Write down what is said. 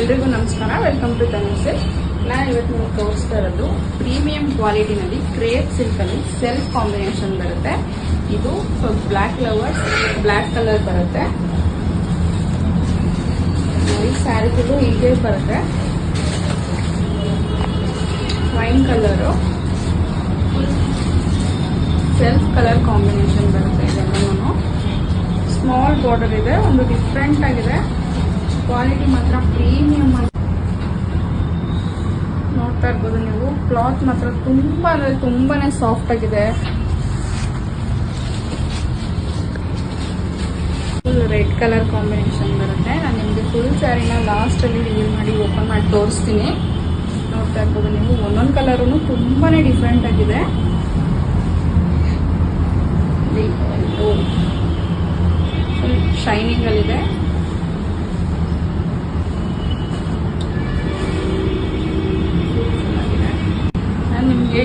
ಎಲ್ರಿಗೂ ನಮಸ್ಕಾರ. Welcome to Tanushree. ನಾನು ಇವತ್ತು ನಿಮಗೆ ತೋರಿಸ್ತಾ ಇರೋದು ಪ್ರೀಮಿಯಂ ಕ್ವಾಲಿಟಿನಲ್ಲಿ ಕ್ರೇಪ್ ಸಿಲ್ಕಲ್ಲಿ ಸೆಲ್ಫ್ ಕಾಂಬಿನೇಷನ್ ಬರುತ್ತೆ. ಇದು ಬ್ಲ್ಯಾಕ್ ಲವರ್ಸ್ ಬ್ಲ್ಯಾಕ್ ಕಲರ್ ಬರುತ್ತೆ. ಈ ಸ್ಯಾರಿ ಫುಲ್ಲು ಹೀಗೆ ಬರುತ್ತೆ. Wine colour self colour combination ಬರುತ್ತೆ. ಇದೆಲ್ಲನೂ ಸ್ಮಾಲ್ ಬಾರ್ಡರ್ ಇದೆ, ಒಂದು ಡಿಫ್ರೆಂಟ್ ಆಗಿದೆ. ಕ್ವಾಲಿಟಿ ಮಾತ್ರ ಪ್ರೀಮಿಯಂ ನೋಡ್ತಾ ಇರ್ಬೋದು ನೀವು. ಕ್ಲಾತ್ ಮಾತ್ರ ತುಂಬಾ ಅಂದ್ರೆ ತುಂಬಾನೇ ಸಾಫ್ಟ್ ಆಗಿದೆ. ಫುಲ್ ರೆಡ್ ಕಲರ್ ಕಾಂಬಿನೇಷನ್ ಬರುತ್ತೆ. ನಾನು ನಿಮಗೆ ಫುಲ್ ಸ್ಯಾರಿನ ಲಾಸ್ಟಲ್ಲಿ ರಿವೀಲ್ ಮಾಡಿ ಓಪನ್ ಮಾಡಿ ತೋರಿಸ್ತೀನಿ. ನೋಡ್ತಾ ಇರ್ಬೋದು ನೀವು. ಒಂದೊಂದು ಕಲರೂ ತುಂಬಾನೇ ಡಿಫ್ರೆಂಟ್ ಆಗಿದೆ. ಫುಲ್ ಶೈನಿಂಗ್ ಅಲ್ಲಿದೆ. ನಿಮಗೆ